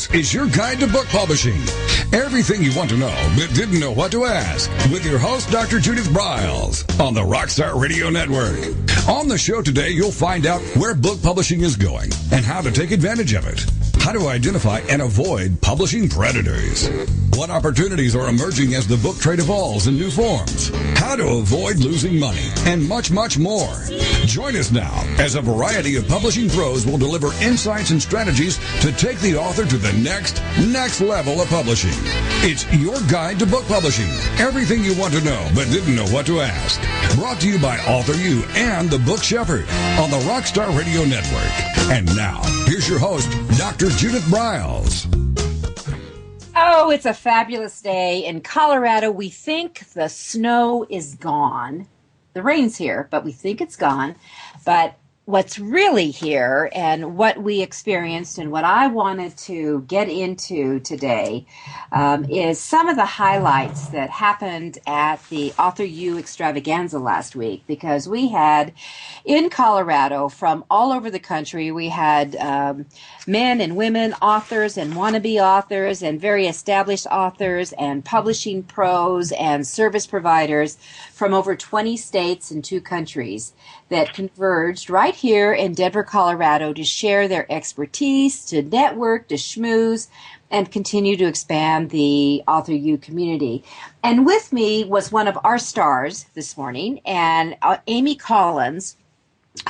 This is your guide to book publishing. Everything you want to know but didn't know what to ask. With your host, Dr. Judith Briles, on the Rockstar Radio Network. On the show today, you'll find out where book publishing is going and how to take advantage of it. How to identify and avoid publishing predators. What opportunities are emerging as the book trade evolves in new forms. How to avoid losing money, and much, much more. Join us now as a variety of publishing pros will deliver insights and strategies to take the author to the next level of publishing. It's your guide to book publishing. Everything you want to know but didn't know what to ask. Brought to you by Author U and the Book Shepherd on the Rockstar Radio Network. And now, here's your host, Dr. Judith Briles. Oh, it's a fabulous day. In Colorado, we think the snow is gone. The rain's here, but we think it's gone. But what's really here and what we experienced and what I wanted to get into today is some of the highlights that happened at the Author U extravaganza last week, because we had in Colorado from all over the country, we had men and women authors and wannabe authors and very established authors and publishing pros and service providers from over 20 states and 2 countries that converged right here in Denver, Colorado to share their expertise, to network, to schmooze, and continue to expand the Author U community. And with me was one of our stars this morning, and Amy Collins,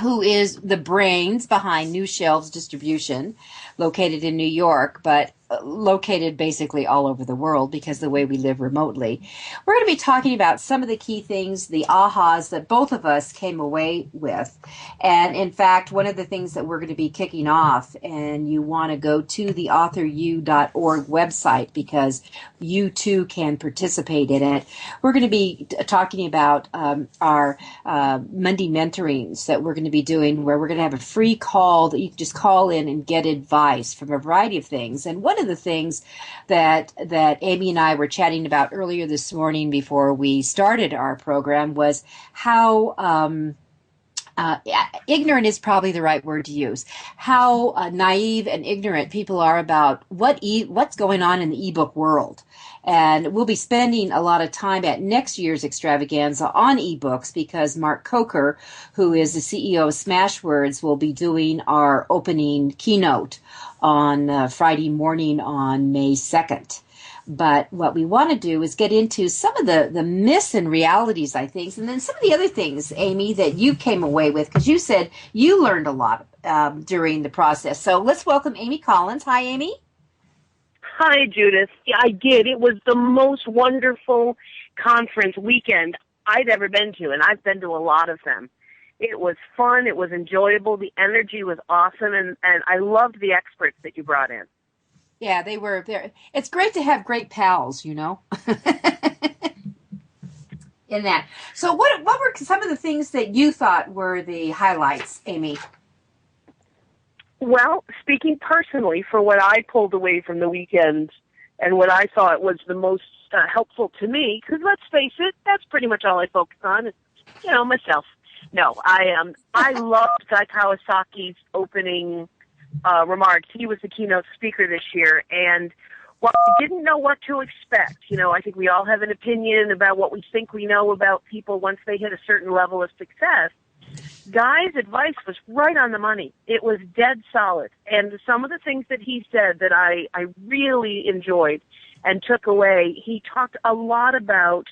who is the brains behind New Shelves Distribution, located in New York, but located basically all over the world because of the way we live remotely. We're going to be talking about some of the key things, the ahas that both of us came away with. And in fact, one of the things that we're going to be kicking off, and you want to go to the authoru.org website because you too can participate in it. We're going to be talking about our Monday mentorings that we're going to be doing, where we're going to have a free call that you can just call in and get advice from a variety of things. And one of the things that Amy and I were chatting about earlier this morning before we started our program was how ignorant is probably the right word to use. How naive and ignorant people are about what's going on in the ebook world. And we'll be spending a lot of time at next year's extravaganza on ebooks because Mark Coker, who is the CEO of Smashwords, will be doing our opening keynote on Friday morning on May 2nd. But what we want to do is get into some of the myths and realities, I think, and then some of the other things, Amy, that you came away with, because you said you learned a lot during the process. So let's welcome Amy Collins. Hi, Amy. Hi, Judith. Yeah, I did. It was the most wonderful conference weekend I'd ever been to, and I've been to a lot of them. It was fun. It was enjoyable. The energy was awesome, and I loved the experts that you brought in. Yeah, they were there. It's great to have great pals, you know, in that. So what were some of the things that you thought were the highlights, Amy? Well, speaking personally, for what I pulled away from the weekend and what I thought was the most helpful to me, because let's face it, that's pretty much all I focus on is, myself. No, I loved Guy Kawasaki's opening remarks. He was the keynote speaker this year, and while I didn't know what to expect, I think we all have an opinion about what we think we know about people once they hit a certain level of success. Guy's advice was right on the money. It was dead solid. And some of the things that he said that I really enjoyed and took away, he talked a lot about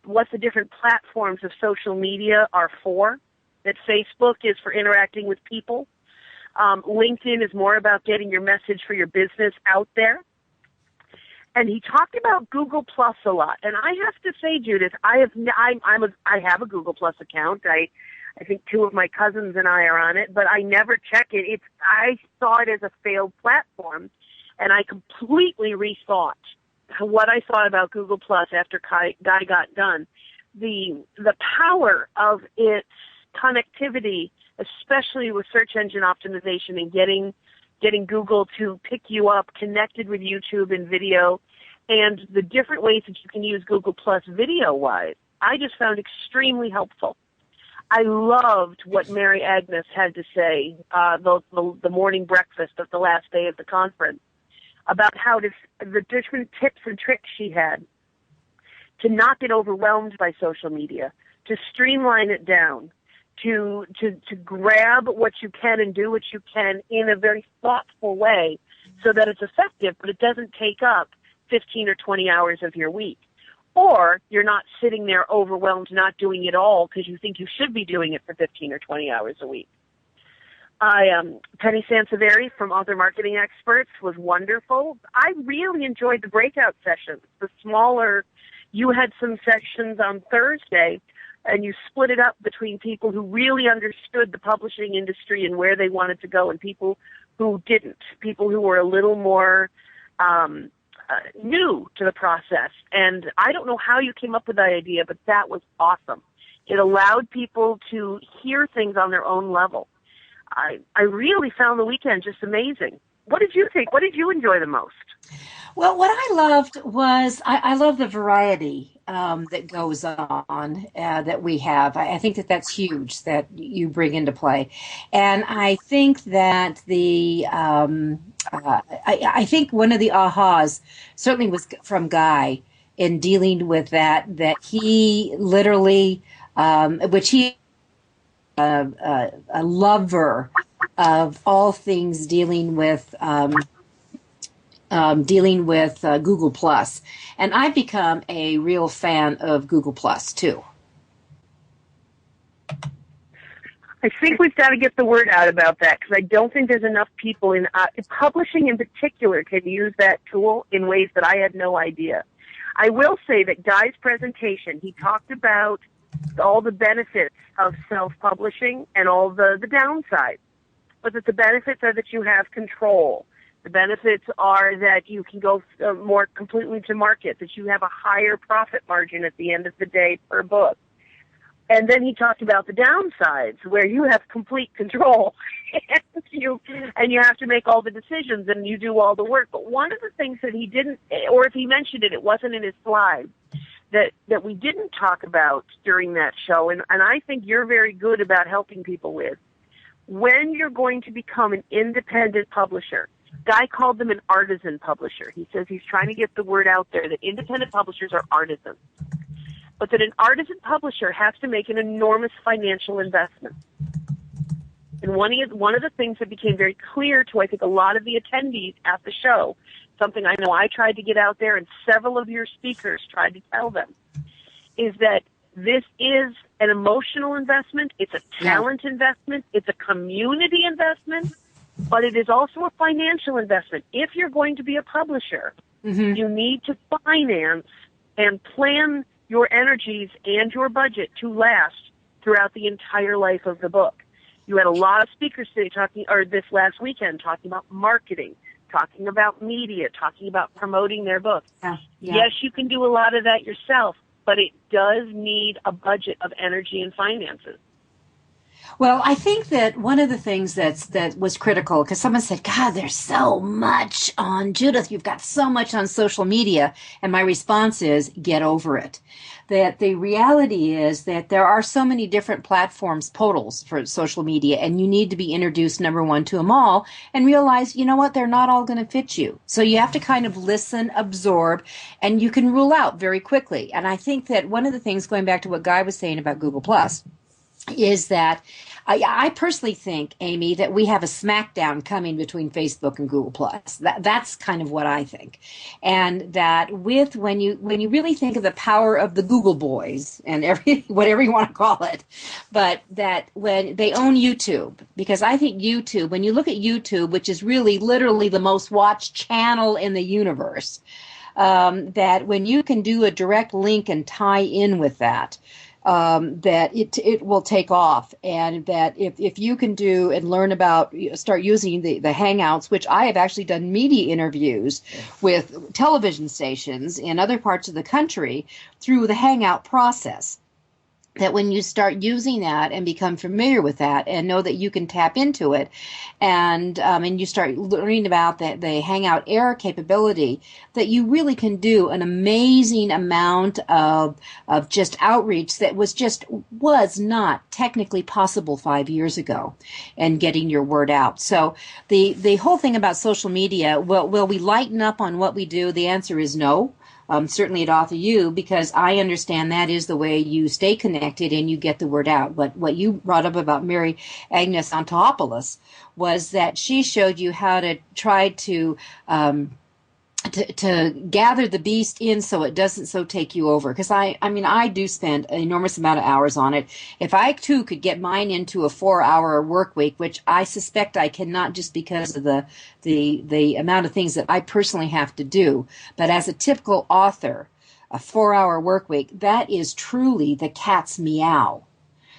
what the different platforms of social media are for, that Facebook is for interacting with people. LinkedIn is more about getting your message for your business out there. And he talked about Google Plus a lot. And I have to say, Judith, I have a Google Plus account. I think 2 of my cousins and I are on it, but I never check it. I saw it as a failed platform, and I completely rethought what I thought about Google Plus after Guy got done. The power of its connectivity, especially with search engine optimization and getting Google to pick you up connected with YouTube and video, and the different ways that you can use Google Plus video-wise, I just found extremely helpful. I loved what Mary Agnes had to say, the morning breakfast of the last day of the conference. about the different tips and tricks she had to not get overwhelmed by social media, to streamline it down, to grab what you can and do what you can in a very thoughtful way so that it's effective, but it doesn't take up 15 or 20 hours of your week. Or you're not sitting there overwhelmed, not doing it all because you think you should be doing it for 15 or 20 hours a week. Penny Sanseveri from Author Marketing Experts was wonderful. I really enjoyed the breakout sessions, the smaller. You had some sessions on Thursday, and you split it up between people who really understood the publishing industry and where they wanted to go and people who didn't, people who were a little more new to the process. And I don't know how you came up with that idea, but that was awesome. It allowed people to hear things on their own level. I really found the weekend just amazing. What did you think? What did you enjoy the most? Well, what I loved was I love the variety that goes on that we have. I think that's huge that you bring into play, and I think that I think one of the ahas certainly was from Guy in dealing with that he literally, which he a lover of all things dealing with Google Plus, and I've become a real fan of Google Plus too. I think we've got to get the word out about that because I don't think there's enough people in publishing in particular can use that tool in ways that I had no idea. I will say that Guy's presentation, he talked about all the benefits of self-publishing and all the downsides, but that the benefits are that you have control. The benefits are that you can go more completely to market, that you have a higher profit margin at the end of the day per book. And then he talked about the downsides, where you have complete control, and you have to make all the decisions, and you do all the work. But one of the things that he didn't, or if he mentioned it, it wasn't in his slides, that we didn't talk about during that show, and I think you're very good about helping people with, when you're going to become an independent publisher. Guy called them an artisan publisher. He says he's trying to get the word out there that independent publishers are artisans, but that an artisan publisher has to make an enormous financial investment. And one of the things that became very clear to, I think, a lot of the attendees at the show, something I know I tried to get out there and several of your speakers tried to tell them, is that this is an emotional investment, it's a talent investment, it's a community investment, but it is also a financial investment. If you're going to be a publisher, you need to finance and plan your energies and your budget to last throughout the entire life of the book. You had a lot of speakers today this last weekend talking about marketing, talking about media, talking about promoting their book. Yes, you can do a lot of that yourself, but it does need a budget of energy and finances. Well, I think that one of the things that was critical, because someone said, God, there's so much on Judith. You've got so much on social media. And my response is, get over it. That the reality is that there are so many different platforms, portals for social media, and you need to be introduced, number one, to them all and realize, you know what, they're not all going to fit you. So you have to kind of listen, absorb, and you can rule out very quickly. And I think that one of the things, going back to what Guy was saying about Google Plus, is that I personally think, Amy, that we have a smackdown coming between Facebook and Google Plus. That's kind of what I think, and that when you really think of the power of the Google boys and whatever you want to call it, but that when they own YouTube, because I think YouTube, when you look at YouTube, which is really literally the most watched channel in the universe, that when you can do a direct link and tie in with that. That it will take off, and that if you can do and learn about, start using the Hangouts, which I have actually done media interviews with television stations in other parts of the country through the Hangout process. that when you start using that and become familiar with that and know that you can tap into it, and you start learning about the Hangout Air capability, that you really can do an amazing amount of just outreach that was not technically possible 5 years ago, and getting your word out. So the whole thing about social media, will we lighten up on what we do? The answer is no. Certainly at AuthorU, because I understand that is the way you stay connected and you get the word out. But what you brought up about Mary Agnes Antopoulos was that she showed you how to try to gather the beast in so it doesn't so take you over. Because I do spend an enormous amount of hours on it. If I too could get mine into a 4-hour work week, which I suspect I cannot just because of the amount of things that I personally have to do, but as a typical author, a 4-hour work week, that is truly the cat's meow.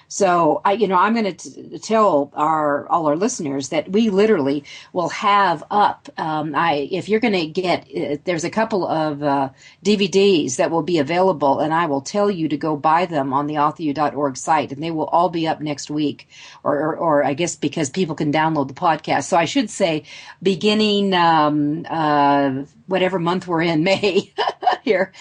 So I'm going to tell all our listeners that we literally will have up. If you're going to get, there's a couple of DVDs that will be available, and I will tell you to go buy them on the AuthorU.org site, and they will all be up next week, or I guess because people can download the podcast. So I should say, beginning whatever month we're in, May here,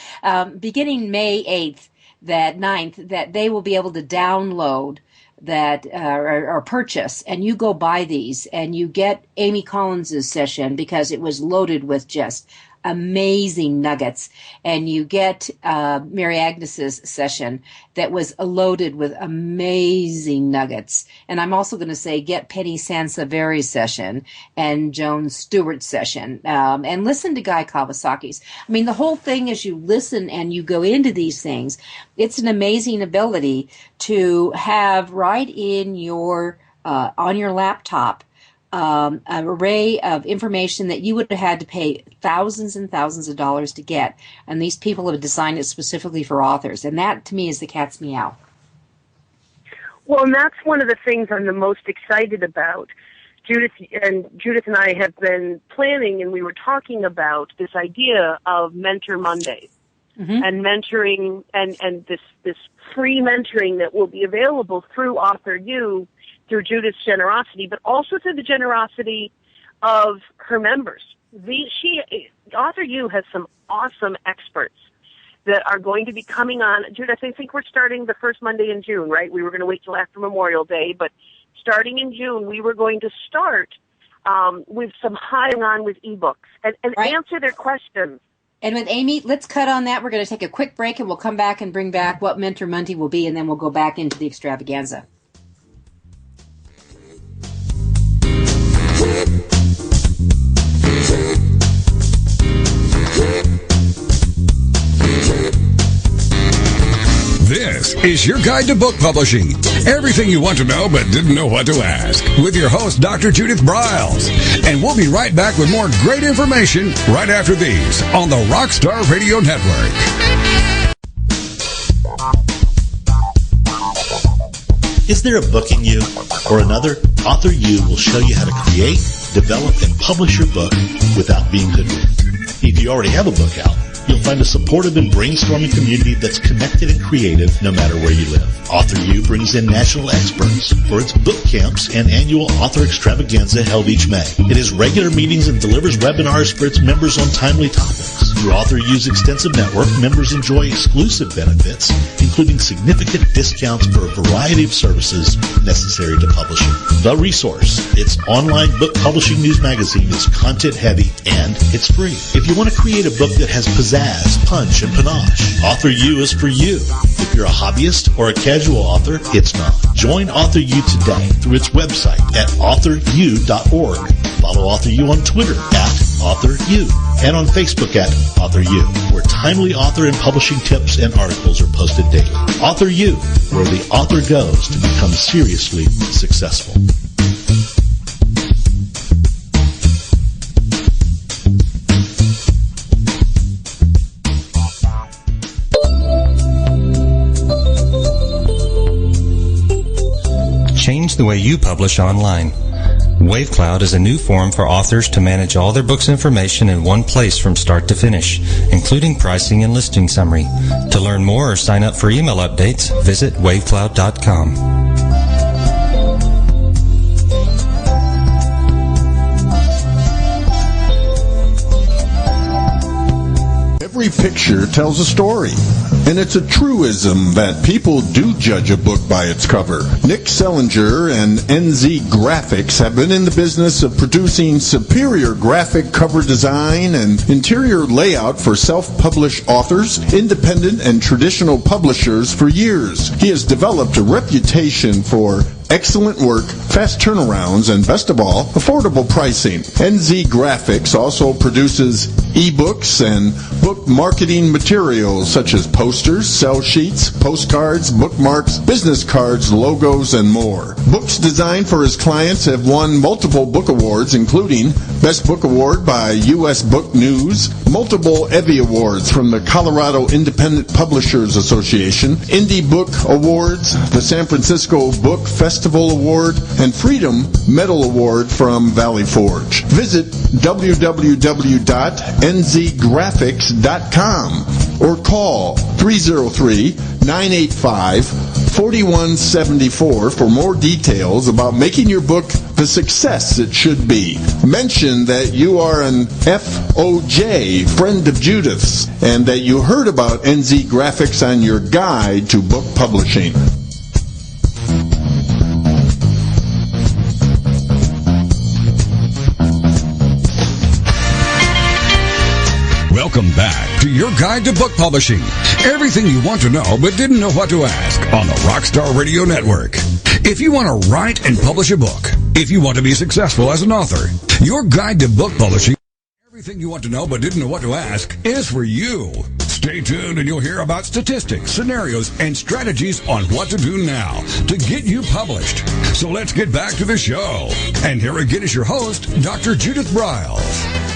beginning May 8th. That 9th, that they will be able to download that or purchase, and you go buy these, and you get Amy Collins's session because it was loaded with just amazing nuggets, and you get Mary Agnes's session that was loaded with amazing nuggets. And I'm also going to say get Penny Sanseveri's session and Joan Stewart's session, and listen to Guy Kawasaki's. I mean, the whole thing is you listen and you go into these things. It's an amazing ability to have right in your on your laptop an array of information that you would have had to pay thousands and thousands of dollars to get. And these people have designed it specifically for authors. And that, to me, is the cat's meow. Well, and that's one of the things I'm the most excited about. Judith and I have been planning, and we were talking about this idea of Mentor Mondays. Mm-hmm. And mentoring and this free mentoring that will be available through AuthorU, through Judith's generosity, but also through the generosity of her members. AuthorU has some awesome experts that are going to be coming on. Judith, I think we're starting the first Monday in June, right? We were going to wait till after Memorial Day, but starting in June, we were going to start with some high-on with ebooks and right. Answer their questions. And with Amy, let's cut on that. We're going to take a quick break, and we'll come back and bring back what Mentor Monday will be, and then we'll go back into the extravaganza. This is your guide to book publishing. Everything you want to know but didn't know what to ask. With your host, Dr. Judith Briles. And we'll be right back with more great information right after these on the Rockstar Radio Network. Is there a book in you or another? AuthorU will show you how to create, develop, and publish your book without being hoodwinked. If you already have a book out, you'll find a supportive and brainstorming community that's connected and creative no matter where you live. AuthorU brings in national experts for its book camps and annual author extravaganza held each May. It has regular meetings and delivers webinars for its members on timely topics. Through AuthorU's extensive network, members enjoy exclusive benefits, including significant discounts for a variety of services necessary to publishing. The Resource, its online book publishing news magazine, is content-heavy and it's free. If you want to create a book that has pizzazz, punch, and panache, AuthorU is for you. If you're a hobbyist or a casual author, it's not. Join AuthorU today through its website at AuthorU.org. Follow AuthorU on Twitter at AuthorU and on Facebook at AuthorU, where timely author and publishing tips and articles are posted daily. AuthorU, where the author goes to become seriously successful. Change the way you publish online. WaveCloud is a new form for authors to manage all their books' information in one place from start to finish, including pricing and listing summary. To learn more or sign up for email updates, visit wavecloud.com. Every picture tells a story, and it's a truism that people do judge a book by its cover. Nick Zillinger and NZ Graphics have been in the business of producing superior graphic cover design and interior layout for self-published authors, independent and traditional publishers for years. He has developed a reputation for excellent work, fast turnarounds, and best of all, affordable pricing. NZ Graphics also produces ebooks and book marketing materials such as posters, sell sheets, postcards, bookmarks, business cards, logos, and more. Books designed for his clients have won multiple book awards, including Best Book Award by U.S. Book News, multiple Evie Awards from the Colorado Independent Publishers Association, Indie Book Awards, the San Francisco Book Festival Award, and Freedom Medal Award from Valley Forge. Visit www.nzgraphics.com or call 303-985-4174 for more details about making your book the success it should be. Mention that you are an FOJ, friend of Judith's, and that you heard about NZ Graphics on your guide to book publishing. Welcome back to your guide to book publishing. Everything you want to know but didn't know what to ask on the Rockstar Radio Network. If you want to write and publish a book, if you want to be successful as an author, your guide to book publishing, everything you want to know but didn't know what to ask, is for you. Stay tuned and you'll hear about statistics, scenarios, and strategies on what to do now to get you published. So let's get back to the show. And here again is your host, Dr. Judith Briles.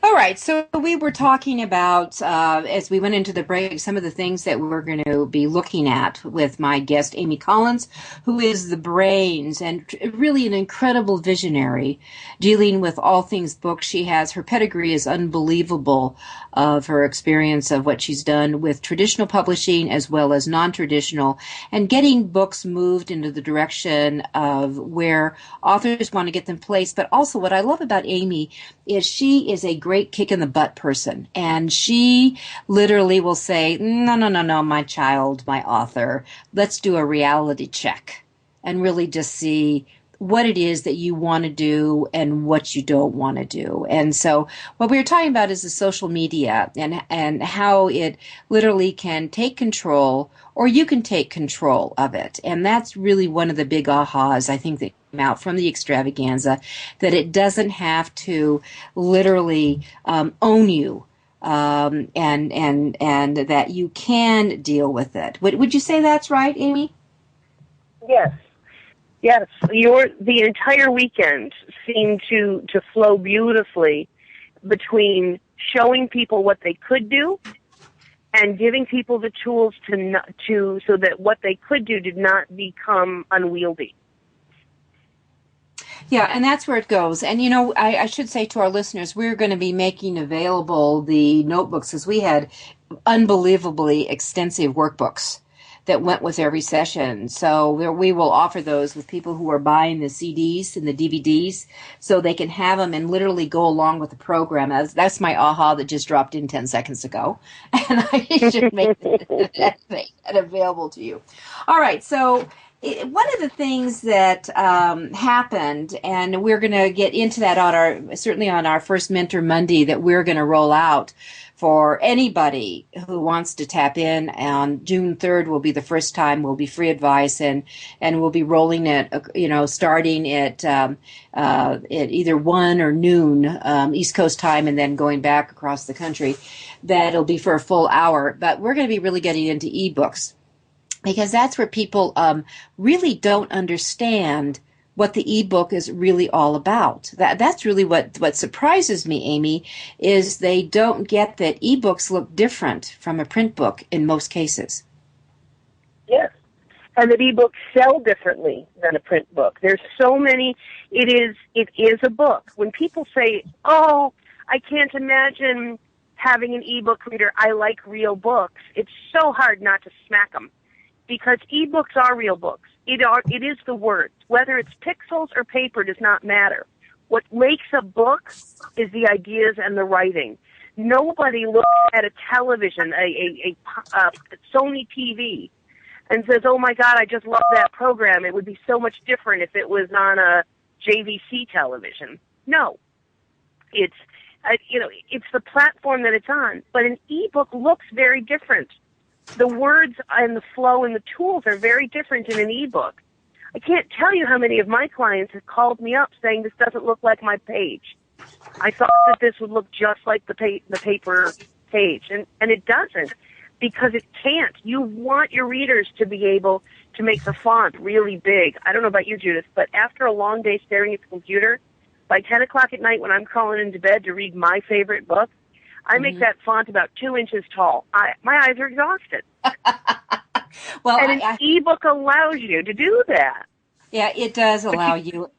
All right, so we were talking about, as we went into the break, some of the things that we're going to be looking at with my guest, Amy Collins, who is the brains and really an incredible visionary dealing with all things books. She has, her pedigree is unbelievable of her experience of what she's done with traditional publishing as well as non-traditional, and getting books moved into the direction of where authors want to get them placed. But also what I love about Amy is she is a great kick in the butt person, and she literally will say, no, my child, my author, let's do a reality check and really just see what it is that you want to do and what you don't want to do. And so what we were talking about is the social media and how it literally can take control, or you can take control of it. And that's really one of the big ahas, I think, that came out from the extravaganza, that it doesn't have to literally own you, and that you can deal with it. Would you say that's right, Amy? Yes. Yes, the entire weekend seemed to flow beautifully between showing people what they could do and giving people the tools to so that what they could do did not become unwieldy. Yeah, and that's where it goes. And, you know, I should say to our listeners, we're going to be making available the notebooks, as we had unbelievably extensive workbooks that went with every session. So we will offer those with people who are buying the CDs and the DVDs so they can have them and literally go along with the program. That's my aha that just dropped in 10 seconds ago. And I should make that available to you. All right, so one of the things that happened, and we're going to get into that certainly on our first Mentor Monday that we're going to roll out for anybody who wants to tap in. On June 3rd will be the first time. Will be free advice, and we'll be rolling it, starting at either 1 or noon East Coast time, and then going back across the country. That'll be for a full hour. But we're going to be really getting into ebooks, because that's where people really don't understand what the ebook is really all about. That's really what surprises me, Amy, is they don't get that ebooks look different from a print book in most cases. Yes. and that ebooks sell differently than a print book. There's so many. It is a book. When people say, "Oh, I can't imagine having an ebook reader. I like real books," it's so hard not to smack them, because ebooks are real books. It is the words. Whether it's pixels or paper does not matter. What makes a book is the ideas and the writing. Nobody looks at a television, a Sony TV, and says, "Oh my God, I just love that program. It would be so much different if it was on a JVC television." No, it's the platform that it's on. But an ebook looks very different. The words and the flow and the tools are very different in an ebook. I can't tell you how many of my clients have called me up saying, "This doesn't look like my page. I thought that this would look just like the paper page," and it doesn't, because it can't. You want your readers to be able to make the font really big. I don't know about you, Judith, but after a long day staring at the computer, by 10 o'clock at night when I'm crawling into bed to read my favorite book, I make that font about 2 inches tall. My eyes are exhausted. Well, and an ebook allows you to do that. Yeah, it does allow you.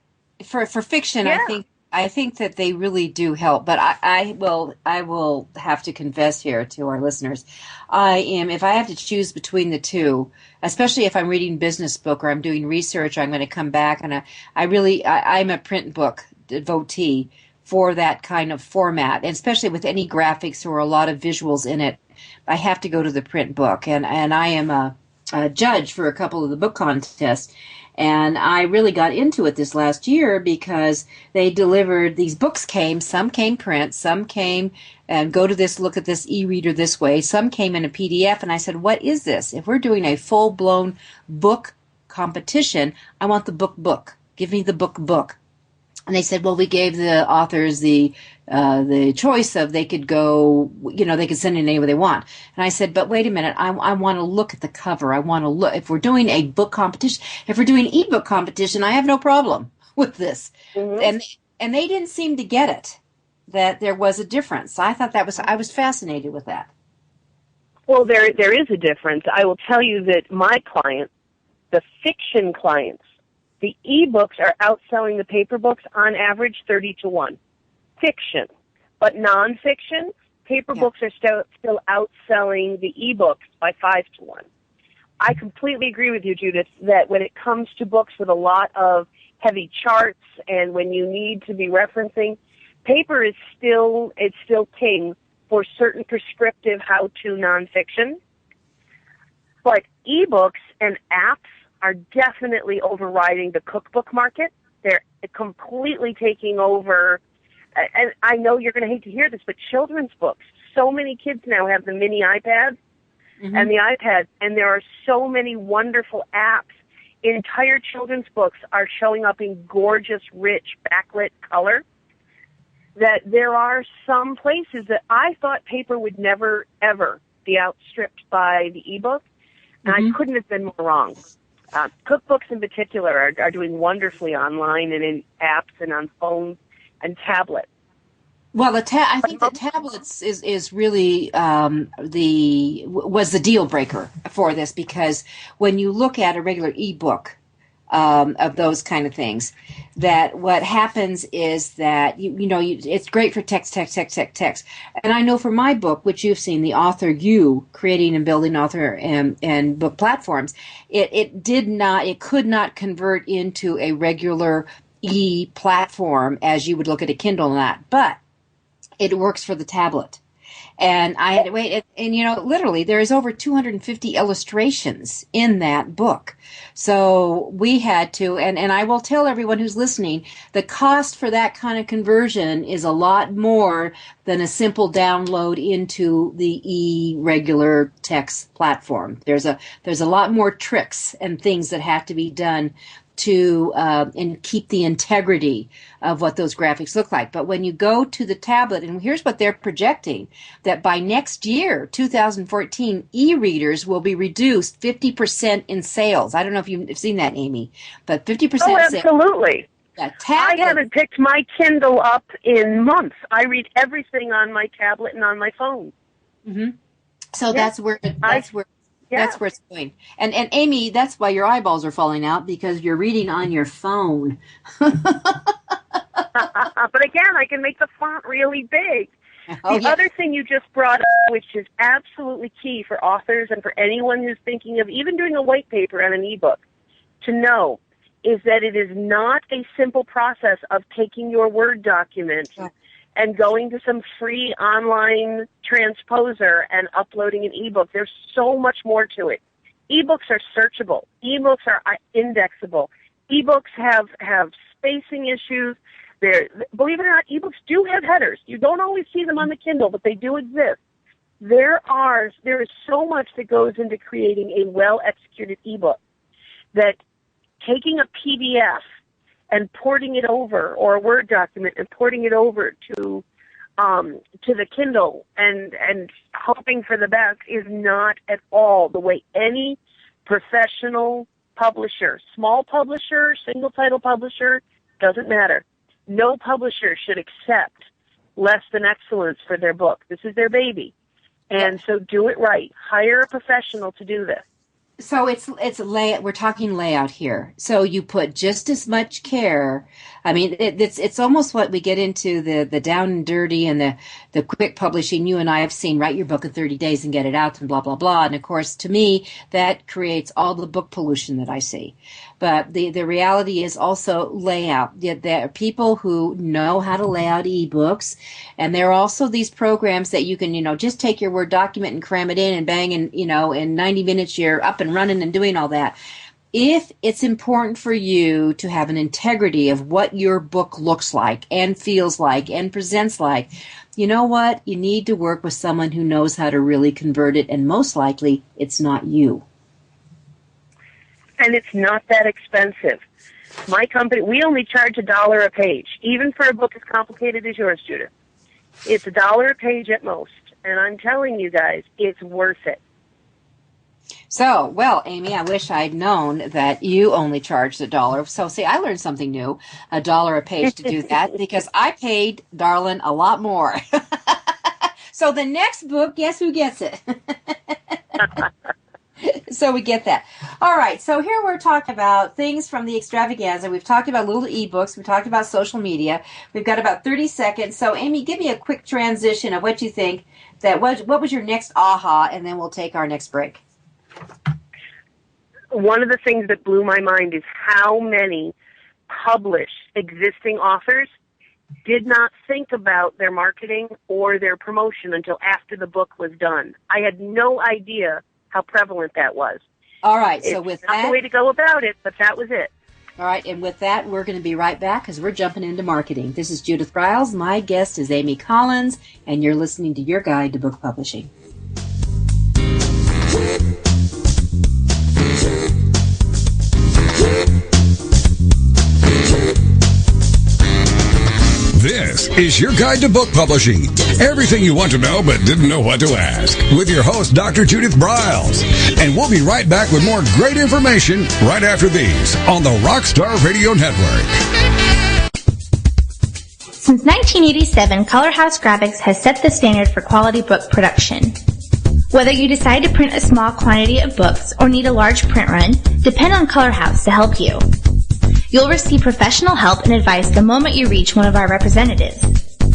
For fiction, Yeah. I think that they really do help. But I will have to confess here to our listeners, if I have to choose between the two, especially if I'm reading business book or I'm doing research, I'm going to come back, and I'm a print book devotee for that kind of format, and especially with any graphics or a lot of visuals in it, I have to go to the print book. And I am a judge for a couple of the book contests, and I really got into it this last year because they delivered, these books some came print, some came and go to this, look at this e-reader this way, some came in a PDF, and I said, what is this? If we're doing a full-blown book competition, I want the book. Give me the book. And they said, well, we gave the authors the choice of they could go, they could send in anywhere they want. And I said, but wait a minute, I want to look at the cover. I want to look. If we're doing a book competition, if we're doing an ebook competition, I have no problem with this. Mm-hmm. And they didn't seem to get it, that there was a difference. I thought I was fascinated with that. Well, there is a difference. I will tell you that my clients, the fiction clients, the ebooks are outselling the paper books on average 30-1. Fiction. But nonfiction, paper books are still outselling the ebooks by 5-1. I completely agree with you, Judith, that when it comes to books with a lot of heavy charts and when you need to be referencing, paper is still king for certain prescriptive how-to nonfiction. But ebooks and apps are definitely overriding the cookbook market. They're completely taking over, and I know you're going to hate to hear this, but children's books. So many kids now have the mini iPads and the iPad, and there are so many wonderful apps. Entire children's books are showing up in gorgeous, rich, backlit color, that there are some places that I thought paper would never, ever be outstripped by the ebook, and I couldn't have been more wrong. Cookbooks in particular are doing wonderfully online and in apps and on phones and tablets. Well, I think the tablets is really was the deal breaker for this, because when you look at a regular ebook of those kind of things, that what happens is that it's great for text. And I know for my book, which you've seen, the author creating and building author and book platforms, it could not convert into a regular platform as you would look at a Kindle and that, but it works for the tablet. And I had to wait, and literally there is over 250 illustrations in that book. So we had to, and I will tell everyone who's listening, the cost for that kind of conversion is a lot more than a simple download into the regular text platform. There's a lot more tricks and things that have to be done to and keep the integrity of what those graphics look like. But when you go to the tablet, and here's what they're projecting, that by next year, 2014, e-readers will be reduced 50% in sales. I don't know if you've seen that, Amy, but 50%. Oh, absolutely. I haven't picked my Kindle up in months. I read everything on my tablet and on my phone. Mm-hmm. So that's where Yeah. That's where it's going. And Amy, that's why your eyeballs are falling out, because you're reading on your phone. But again, I can make the font really big. The other thing you just brought up, which is absolutely key for authors and for anyone who's thinking of even doing a white paper and an ebook, to know is that it is not a simple process of taking your Word document and going to some free online transposer and uploading an ebook. There's so much more to it. Ebooks are searchable. Ebooks are indexable. Ebooks have spacing issues. Believe it or not, ebooks do have headers. You don't always see them on the Kindle, but they do exist. There is so much that goes into creating a well-executed ebook that taking a PDF and porting it over, or a Word document and porting it over to the Kindle and hoping for the best is not at all the way any professional publisher, small publisher, single title publisher, doesn't matter. No publisher should accept less than excellence for their book. This is their baby. And so do it right. Hire a professional to do this. So it's layout. We're talking layout here. So you put just as much care. I mean, it's almost what we get into the down and dirty and the quick publishing. You and I have seen, write your book in 30 days and get it out and blah, blah, blah. And of course, to me, that creates all the book pollution that I see. But the reality is also layout. There are people who know how to lay out ebooks, and there are also these programs that you can, just take your Word document and cram it in and bang, and in 90 minutes you're up and running and doing all that. If it's important for you to have an integrity of what your book looks like and feels like and presents like, you know what? You need to work with someone who knows how to really convert it, and most likely it's not you. And it's not that expensive. My company, we only charge $1 a page, even for a book as complicated as yours, Judith. It's $1 a page at most. And I'm telling you guys, it's worth it. So, well, Amy, I wish I'd known that you only charged $1. So, see, I learned something new, $1 a page to do that, because I paid, darling, a lot more. So the next book, guess who gets it? So we get that. All right, so here we're talking about things from the extravaganza. We've talked about little ebooks. We've talked about social media. We've got about 30 seconds. So, Amy, give me a quick transition of what you think, what was your next aha, and then we'll take our next break. One of the things that blew my mind is how many published existing authors did not think about their marketing or their promotion until after the book was done. I had no idea how prevalent that was. All right, so with that, not the way to go about it, but that was it. All right, and with that, we're going to be right back because we're jumping into marketing. This is Judith Briles. My guest is Amy Collins, and you're listening to Your Guide to Book Publishing. This is Your Guide to Book Publishing. Everything you want to know but didn't know what to ask. With your host, Dr. Judith Briles. And we'll be right back with more great information right after these on the Rockstar Radio Network. Since 1987, Color House Graphics has set the standard for quality book production. Whether you decide to print a small quantity of books or need a large print run, depend on Color House to help you. You'll receive professional help and advice the moment you reach one of our representatives.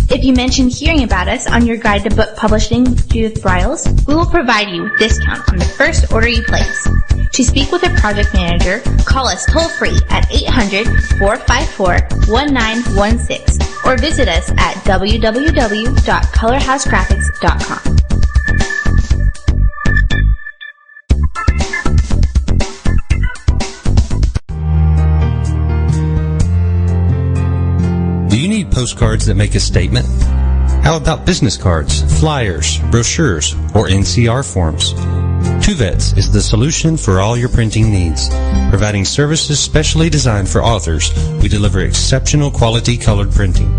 If you mention hearing about us on Your Guide to Book Publishing with Judith Briles, we will provide you a discount on the first order you place. To speak with a project manager, call us toll-free at 800-454-1916 or visit us at www.colorhousegraphics.com. Do you need postcards that make a statement? How about business cards, flyers, brochures, or NCR forms? Tuvets is the solution for all your printing needs. Providing services specially designed for authors, we deliver exceptional quality colored printing.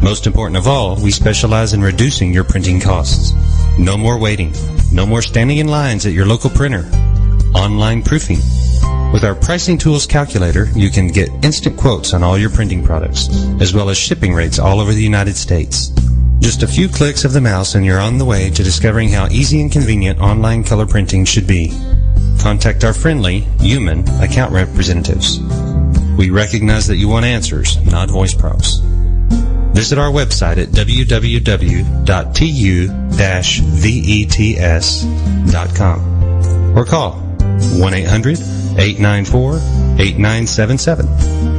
Most important of all, we specialize in reducing your printing costs. No more waiting. No more standing in lines at your local printer. Online proofing. With our pricing tools calculator, you can get instant quotes on all your printing products, as well as shipping rates all over the United States. Just a few clicks of the mouse and you're on the way to discovering how easy and convenient online color printing should be. contact our friendly, human account representatives. We recognize that you want answers, not voice prompts. Visit our website at www.tu-vets.com or call 1-800-894-8977.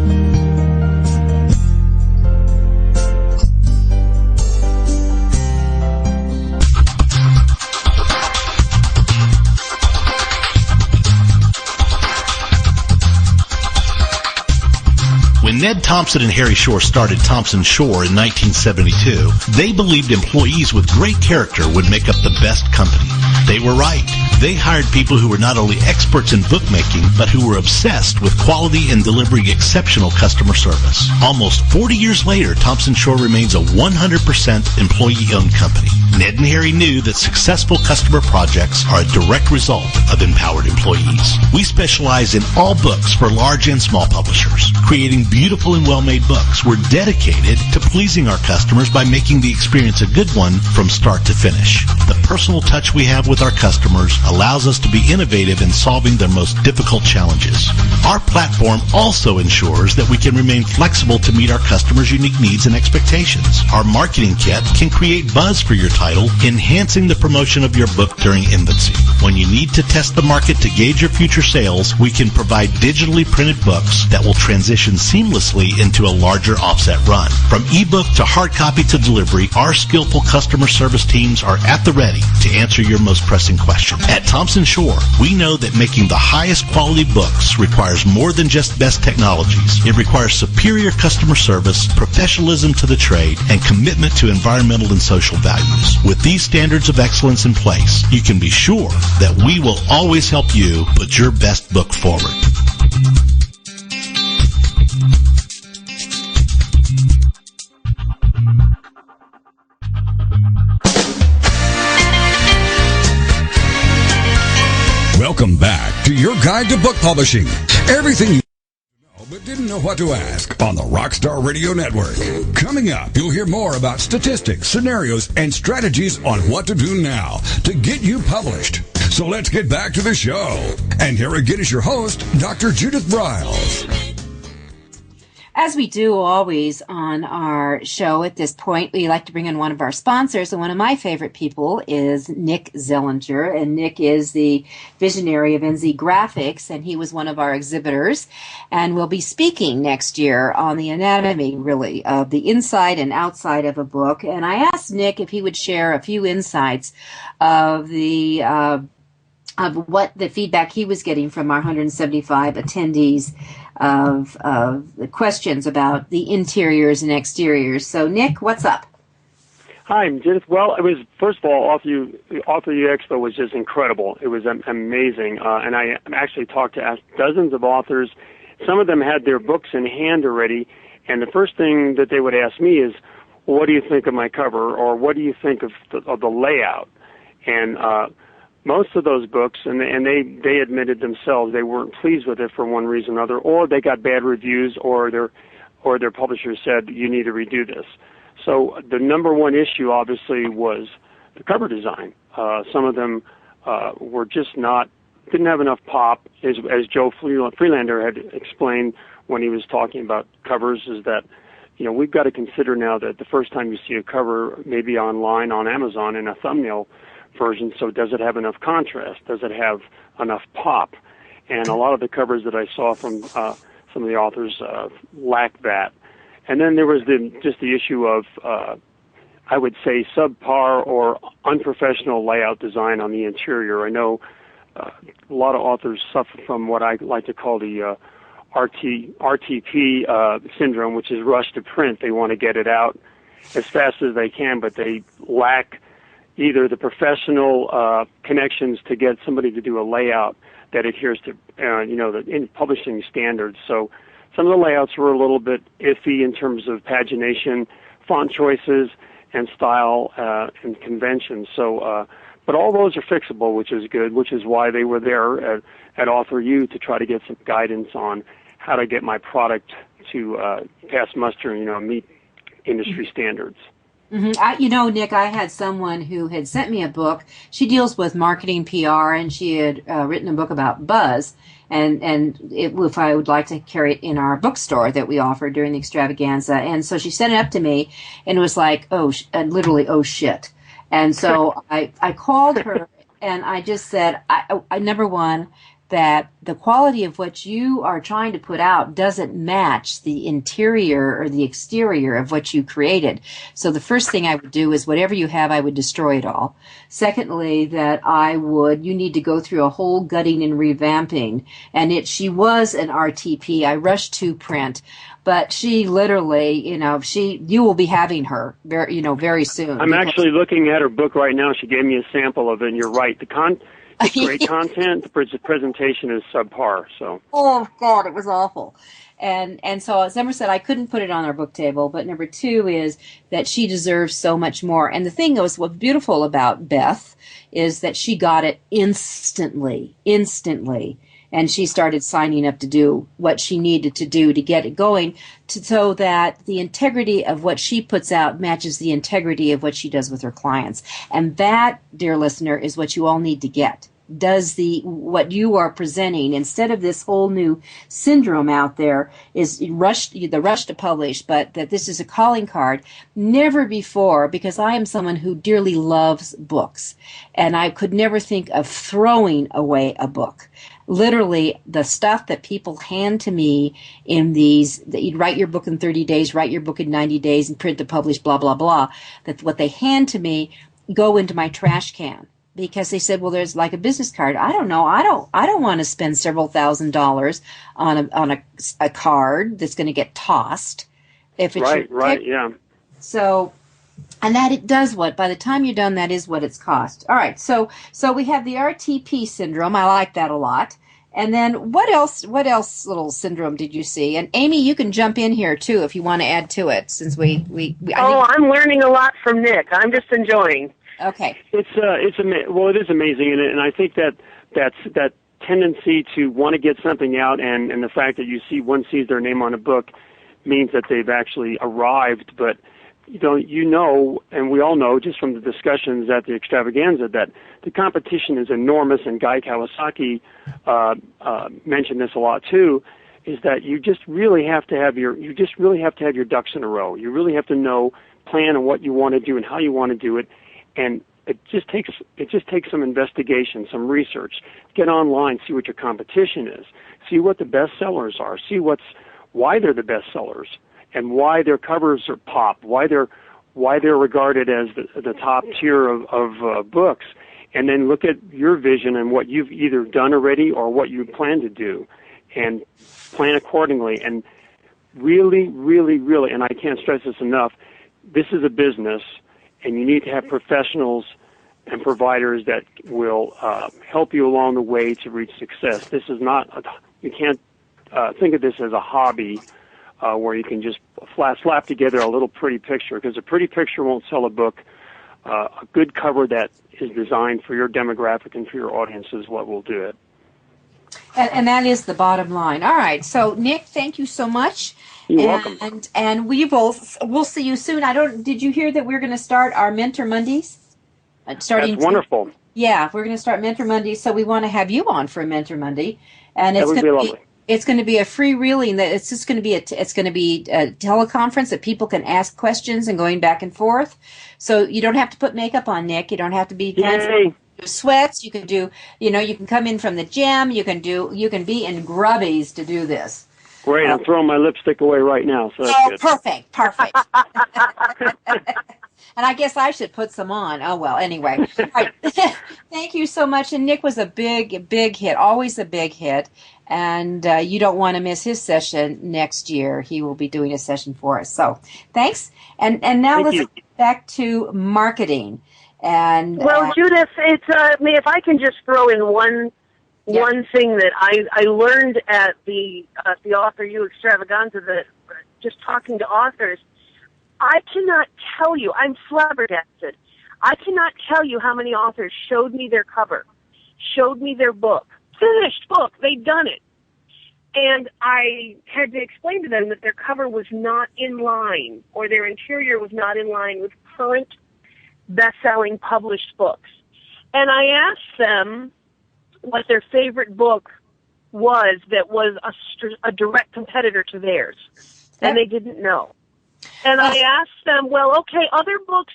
When Ned Thompson and Harry Shore started Thompson Shore in 1972, they believed employees with great character would make up the best company. They were right. They hired people who were not only experts in bookmaking, but who were obsessed with quality and delivering exceptional customer service. Almost 40 years later, Thompson Shore remains a 100% employee-owned company. Ned and Harry knew that successful customer projects are a direct result of empowered employees. We specialize in all books for large and small publishers, creating beautiful and well-made books. We're dedicated to pleasing our customers by making the experience a good one from start to finish. The personal touch we have with our customers allows us to be innovative in solving their most difficult challenges. Our platform also ensures that we can remain flexible to meet our customers' unique needs and expectations. Our marketing kit can create buzz for your title, enhancing the promotion of your book during infancy. When you need to test the market to gauge your future sales, we can provide digitally printed books that will transition seamlessly into a larger offset run. From ebook to hard copy to delivery, our skillful customer service teams are at the ready to answer your most pressing question. At Thompson Shore, we know that making the highest quality books requires more than just best technologies. It requires superior customer service, professionalism to the trade, and commitment to environmental and social values. With these standards of excellence in place, you can be sure that we will always help you put your best book forward. Welcome back to your guide to book publishing. Everything you know but didn't know what to ask on the Rockstar Radio Network. Coming up, you'll hear more about statistics, scenarios, and strategies on what to do now to get you published. So let's get back to the show. And here again is your host, Dr. Judith Briles. As we do always on our show at this point, we like to bring in one of our sponsors, and one of my favorite people is Nick Zillinger, and Nick is the visionary of NZ Graphics, and he was one of our exhibitors, and will be speaking next year on the anatomy, really, of the inside and outside of a book. And I asked Nick if he would share a few insights of the of what the feedback he was getting from our 175 attendees of the questions about the interiors and exteriors. So, Nick, what's up? Hi, Judith. Well, it was, first of all, Author U Expo was just incredible. It was amazing. And I actually talked to dozens of authors. Some of them had their books in hand already. And the first thing that they would ask me is, well, what do you think of my cover? Or what do you think of the layout? And most of those books, and they admitted themselves they weren't pleased with it for one reason or another, or they got bad reviews, or their publisher said, you need to redo this. So the number one issue, obviously, was the cover design. Some of them were just didn't have enough pop, as Joe Freelander had explained when he was talking about covers, is that, we've got to consider now that the first time you see a cover, maybe online on Amazon in a thumbnail version, so does it have enough contrast? Does it have enough pop? And a lot of the covers that I saw from some of the authors lacked that. And then there was just the issue of, I would say, subpar or unprofessional layout design on the interior. I know a lot of authors suffer from what I like to call the RTP syndrome, which is rush to print. They want to get it out as fast as they can, but they lack either the professional connections to get somebody to do a layout that adheres to, the publishing standards. So some of the layouts were a little bit iffy in terms of pagination, font choices, and style and conventions. So, but all those are fixable, which is good, which is why they were there at Author U to try to get some guidance on how to get my product to pass muster, meet industry standards. Nick, I had someone who had sent me a book. She deals with marketing PR, and she had written a book about buzz, if I would like to carry it in our bookstore that we offer during the extravaganza. And so she sent it up to me, and it was like, literally, oh shit. And so I called her, and I just said, I number one, that the quality of what you are trying to put out doesn't match the interior or the exterior of what you created. So the first thing I would do is whatever you have, I would destroy it all. Secondly, that you need to go through a whole gutting and revamping. And she was an RTP. I rushed to print. But she literally, you will be having her very soon. I'm actually looking at her book right now. She gave me a sample of it, and you're right. It's great content. The presentation is subpar. So. Oh God, it was awful. And so as number said, I couldn't put it on our book table. But number two is that she deserves so much more. And the thing that was what's beautiful about Beth is that she got it instantly. And she started signing up to do what she needed to do to get it going, so that the integrity of what she puts out matches the integrity of what she does with her clients. And that, dear listener, is what you all need to get. Does what you are presenting, instead of this whole new syndrome out there, is the rush to publish, but that this is a calling card. Never before, because I am someone who dearly loves books, and I could never think of throwing away a book. Literally, the stuff that people hand to me in that you write your book in 30 days, write your book in 90 days, and print to publish, blah, blah, blah, that what they hand to me go into my trash can. Because they said, well, there's like a business card. I don't know. I don't want to spend several $1,000s on a card that's going to get tossed. If it's right, yeah. So, and that it does by the time you're done, that is what it's cost. All right. So we have the RTP syndrome. I like that a lot. And then what else little syndrome did you see? And Amy, you can jump in here too if you want to add to it, since I'm learning a lot from Nick. I'm just enjoying. Okay. It is amazing, and I think that's that tendency to want to get something out, and the fact that one sees their name on a book means that they've actually arrived. But and we all know just from the discussions at the extravaganza that the competition is enormous. And Guy Kawasaki mentioned this a lot too. Is that you just really have to have your ducks in a row. You really have to plan on what you want to do and how you want to do it. And it just takes some investigation, some research. Get online, see what your competition is, see what the best sellers are, see why they're the best sellers, and why their covers are pop, why they're regarded as the top tier of books, and then look at your vision and what you've either done already or what you plan to do, and plan accordingly. And really, really, really, and I can't stress this enough, this is a business. And you need to have professionals and providers that will help you along the way to reach success. This is you can't think of this as a hobby where you can just slap together a little pretty picture, because a pretty picture won't sell a book. A good cover that is designed for your demographic and for your audience is what will do it. And that is the bottom line. All right. So, Nick, thank you so much. You're welcome. And we'll see you soon. Did you hear that we're going to start our Mentor Mondays? That's wonderful. Yeah, we're going to start Mentor Mondays, so we want to have you on for a Mentor Monday. And that would be lovely. It's going to be a free reeling. It's just going to be a teleconference that people can ask questions and going back and forth. So you don't have to put makeup on, Nick. You don't have to be sweats. You can do, you can come in from the gym. You can be in grubbies to do this. Great. I'm throwing my lipstick away right now. So that's good. Perfect. And I guess I should put some on. Oh, well, anyway. All right. Thank you so much. And Nick was a big hit, always a big hit. And you don't want to miss his session next year. He will be doing a session for us. So thanks. And now let's get back to marketing. And Judith, it's if I can just throw in one thing that I learned at the Author U Extravaganza, that just talking to authors, I cannot tell you, I'm flabbergasted. I cannot tell you how many authors showed me their cover, showed me their book, finished book, they'd done it. And I had to explain to them that their cover was not in line, or their interior was not in line with current best-selling published books. And I asked them what their favorite book was that was a direct competitor to theirs, and they didn't know. And I asked them, well, okay, other books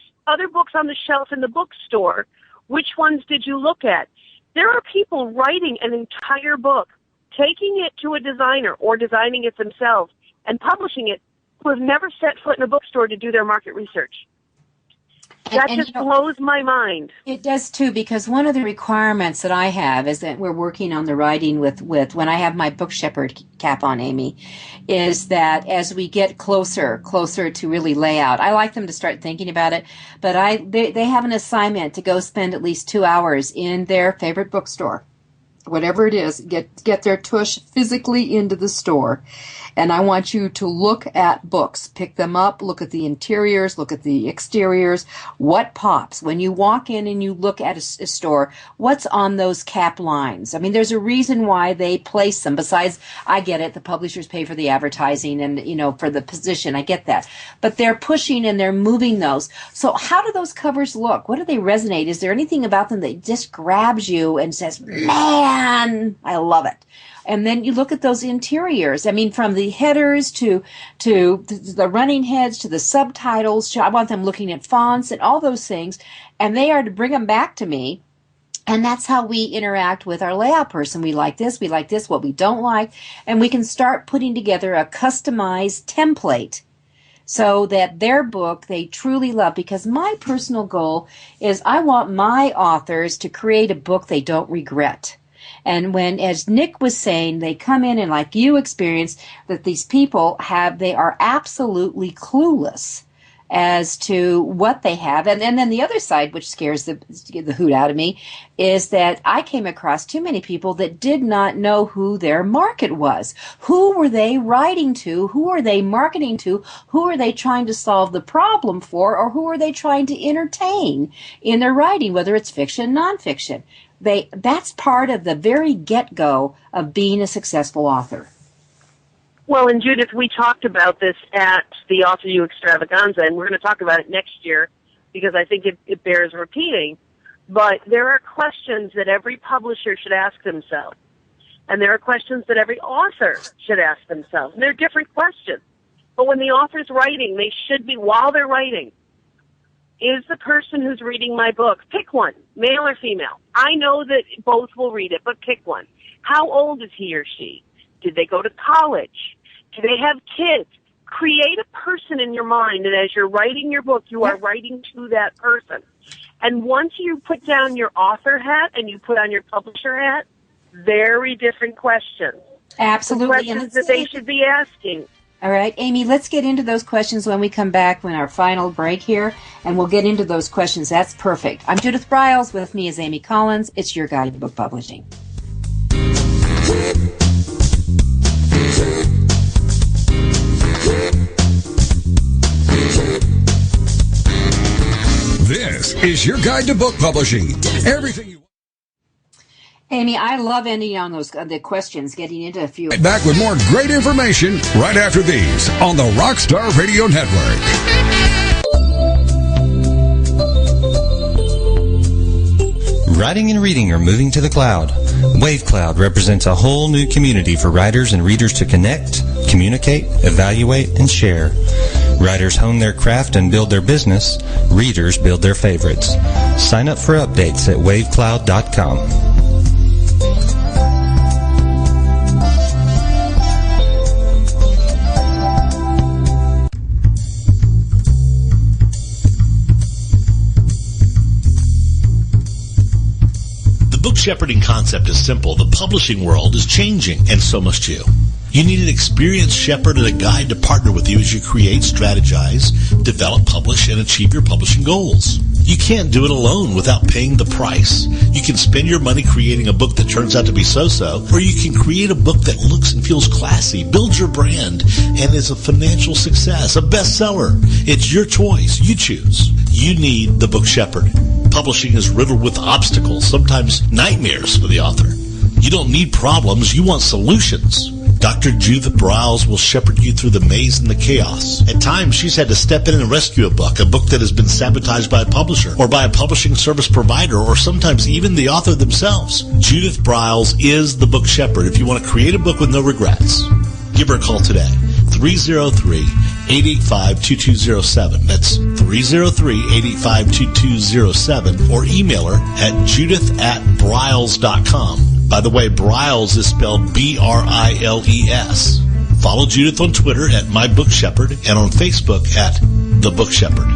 on the shelf in the bookstore, which ones did you look at? There are people writing an entire book, taking it to a designer or designing it themselves and publishing it, who have never set foot in a bookstore to do their market research. That just blows my mind. It does too, because one of the requirements that I have is that we're working on the writing with when I have my Book Shepherd cap on, Amy, is that as we get closer to really lay out, I like them to start thinking about it, but they have an assignment to go spend at least 2 hours in their favorite bookstore. Whatever it is, get their tush physically into the store. And I want you to look at books, pick them up, look at the interiors, look at the exteriors, what pops. When you walk in and you look at a store, what's on those cap lines? I mean, there's a reason why they place them. Besides, I get it, the publishers pay for the advertising and, for the position. I get that. But they're pushing and they're moving those. So how do those covers look? What do they resonate? Is there anything about them that just grabs you and says, man, I love it? And then you look at those interiors. I mean, from the headers to the running heads to the subtitles. I want them looking at fonts and all those things. And they are to bring them back to me. And that's how we interact with our layout person. We like this, what we don't like. And we can start putting together a customized template so that their book they truly love. Because my personal goal is I want my authors to create a book they don't regret. And when, as Nick was saying, they come in and like you experience that these people they are absolutely clueless as to what they have. And then the other side, which scares the hoot out of me, is that I came across too many people that did not know who their market was. Who were they writing to? Who are they marketing to? Who are they trying to solve the problem for? Or who are they trying to entertain in their writing, whether it's fiction, nonfiction? That's part of the very get-go of being a successful author. Well, and Judith, we talked about this at the Author U Extravaganza, and we're going to talk about it next year because I think it bears repeating. But there are questions that every publisher should ask themselves, and there are questions that every author should ask themselves. And they're different questions. But when the author's writing, they should be, while they're writing, is the person who's reading my book, pick one, male or female. I know that both will read it, but pick one. How old is he or she? Did they go to college? Do they have kids? Create a person in your mind, and as you're writing your book, you are writing to that person. And once you put down your author hat and you put on your publisher hat, very different questions. Absolutely. The questions that they should be asking. All right, Amy, let's get into those questions when we come back when our final break here, and we'll get into those questions. That's perfect. I'm Judith Briles. With me is Amy Collins. It's your guide to book publishing. This is your guide to book publishing. Everything you... Amy, I love ending on those the questions, getting into a few. Back with more great information right after these on the Rockstar Radio Network. Writing and reading are moving to the cloud. WaveCloud represents a whole new community for writers and readers to connect, communicate, evaluate, and share. Writers hone their craft and build their business. Readers build their favorites. Sign up for updates at wavecloud.com. Book shepherding concept is simple. The publishing world is changing, and so must you. You need an experienced shepherd and a guide to partner with you as you create, strategize, develop, publish, and achieve your publishing goals. You can't do it alone without paying the price. You can spend your money creating a book that turns out to be so-so, or you can create a book that looks and feels classy, builds your brand, and is a financial success, a bestseller. It's your choice. You choose. You need the book shepherd. Publishing is riddled with obstacles, sometimes nightmares for the author. You don't need problems. You want solutions. Dr. Judith Briles will shepherd you through the maze and the chaos. At times, she's had to step in and rescue a book that has been sabotaged by a publisher or by a publishing service provider or sometimes even the author themselves. Judith Briles is the book shepherd if you want to create a book with no regrets. Give her a call today. 303-885-2207. That's 303-885-2207. Or email her at judith@briles.com. By the way, Briles is spelled B-R-I-L-E-S. Follow Judith on Twitter at My Book Shepherd and on Facebook at The Book Shepherd.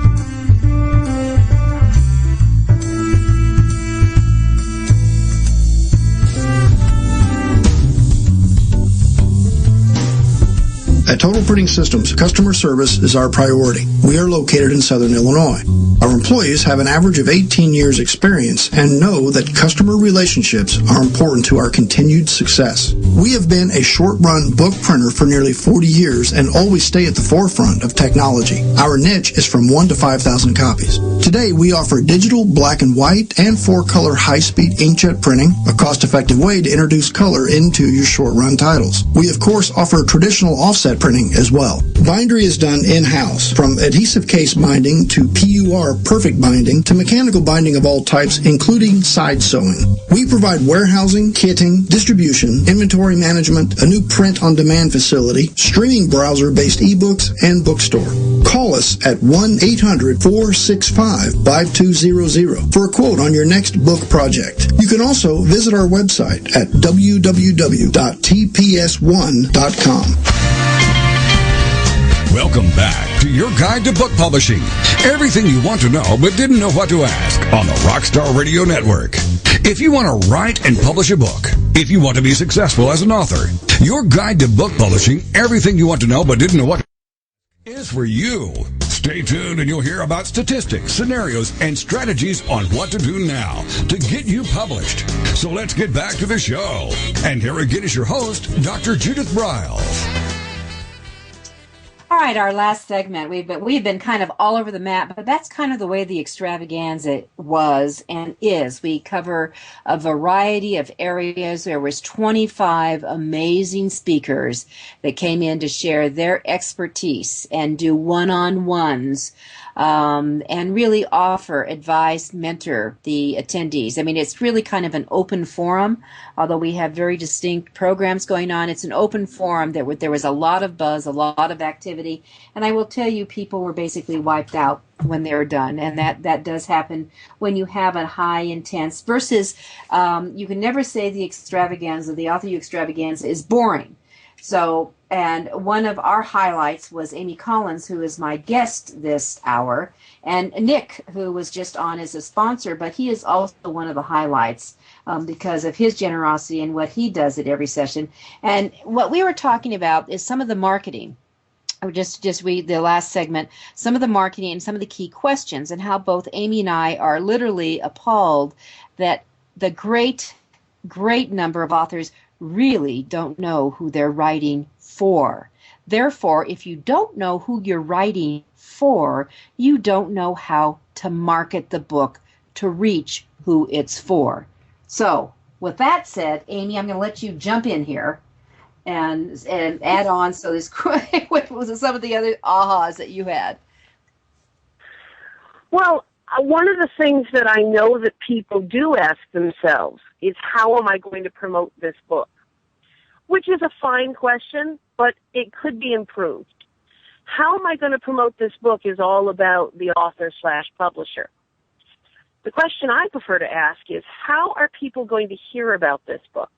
At Total Printing Systems, customer service is our priority. We are located in Southern Illinois. Our employees have an average of 18 years experience and know that customer relationships are important to our continued success. We have been a short-run book printer for nearly 40 years and always stay at the forefront of technology. Our niche is from 1 to 5,000 copies. Today, we offer digital, black and white, and 4-color high-speed inkjet printing, a cost-effective way to introduce color into your short-run titles. We, of course, offer traditional offset printing as well. Bindery is done in-house, from adhesive case binding to PUR perfect binding to mechanical binding of all types, including side sewing. We provide warehousing, kitting, distribution, inventory management, a new print-on-demand facility, streaming browser-based ebooks, and bookstore. Call us at 1-800-465-5200 for a quote on your next book project. You can also visit our website at www.tps1.com. Welcome back to your guide to book publishing. Everything you want to know but didn't know what to ask on the Rockstar Radio Network. If you want to write and publish a book, if you want to be successful as an author, your guide to book publishing, everything you want to know but didn't know what is for you. Stay tuned and you'll hear about statistics, scenarios, and strategies on what to do now to get you published. So let's get back to the show. And here again is your host, Dr. Judith Briles. All right, our last segment. We've been kind of all over the map, but that's kind of the way the extravaganza was and is. We cover a variety of areas. There was 25 amazing speakers that came in to share their expertise and do one-on-ones and really offer advice, mentor the attendees. I mean, it's really kind of an open forum. Although we have very distinct programs going on, it's an open forum. There was a lot of buzz, a lot of activity, and I will tell you, people were basically wiped out when they were done, and that does happen when you have a high intense versus you can never say the extravaganza, the author extravaganza is boring. So, and one of our highlights was Amy Collins, who is my guest this hour, and Nick, who was just on as a sponsor, but he is also one of the highlights because of his generosity and what he does at every session. And what we were talking about is some of the marketing. I would just read the last segment, some of the marketing and some of the key questions, and how both Amy and I are literally appalled that the great number of authors really don't know who they're writing for. Therefore, if you don't know who you're writing for, you don't know how to market the book to reach who it's for. So, with that said, Amy, I'm going to let you jump in here and add on. So, what was some of the other ahas that you had? Well, one of the things that I know that people do ask themselves is, how am I going to promote this book? Which is a fine question, but it could be improved. How am I going to promote this book is all about the author/publisher. The question I prefer to ask is, how are people going to hear about this book?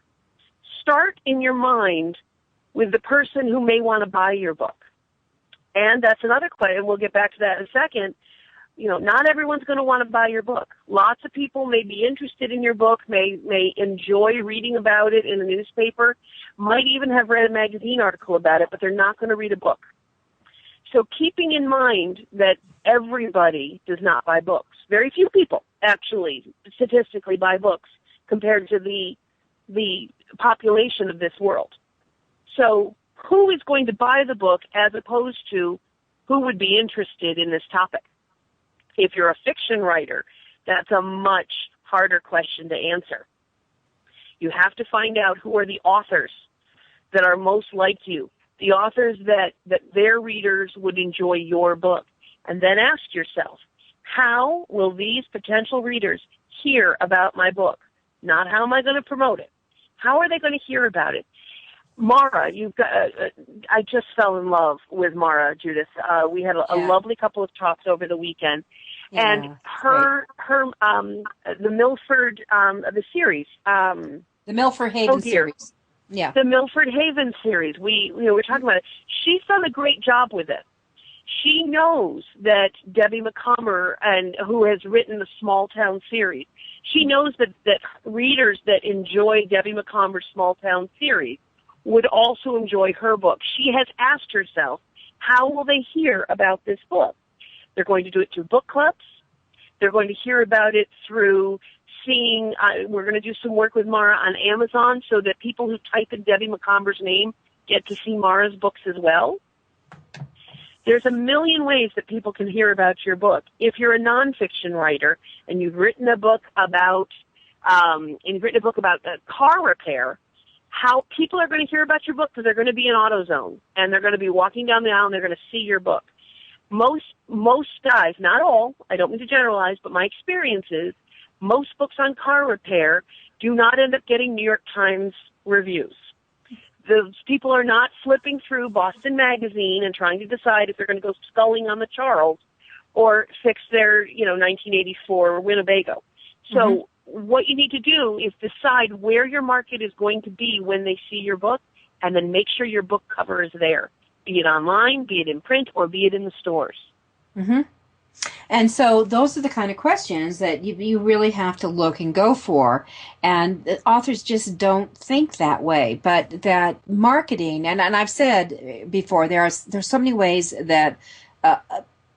Start in your mind with the person who may want to buy your book. And that's another question. We'll get back to that in a second. You know, not everyone's going to want to buy your book. Lots of people may be interested in your book, may enjoy reading about it in the newspaper, might even have read a magazine article about it, but they're not going to read a book. So keeping in mind that everybody does not buy books. Very few people actually statistically buy books compared to the population of this world. So who is going to buy the book as opposed to who would be interested in this topic? If you're a fiction writer, that's a much harder question to answer. You have to find out who are the authors that are most like you, the authors that their readers would enjoy your book. And then ask yourself, how will these potential readers hear about my book? Not how am I going to promote it. How are they going to hear about it? Mara, I just fell in love with Mara, Judith. We had a lovely couple of talks over the weekend. And the Milford, the series. The Milford Haven series. Yeah. The Milford Haven series. We're talking about it. She's done a great job with it. She knows that Debbie McComber, who has written the Small Town series, she knows that readers that enjoy Debbie McComber's Small Town series would also enjoy her book. She has asked herself, how will they hear about this book? They're going to do it through book clubs. They're going to hear about it through seeing, we're going to do some work with Mara on Amazon so that people who type in Debbie McComber's name get to see Mara's books as well. There's a million ways that people can hear about your book. If you're a nonfiction writer and you've written a book about car repair, how people are going to hear about your book because they're going to be in AutoZone and they're going to be walking down the aisle and they're going to see your book. Most guys, not all, I don't mean to generalize, but my experience is most books on car repair do not end up getting New York Times reviews. Those people are not flipping through Boston Magazine and trying to decide if they're going to go sculling on the Charles or fix their, 1984 Winnebago. So what you need to do is decide where your market is going to be when they see your book, and then make sure your book cover is there, be it online, be it in print, or be it in the stores. Mm-hmm. And so those are the kind of questions that you really have to look and go for. And the authors just don't think that way. But that marketing, and I've said before, there's so many ways that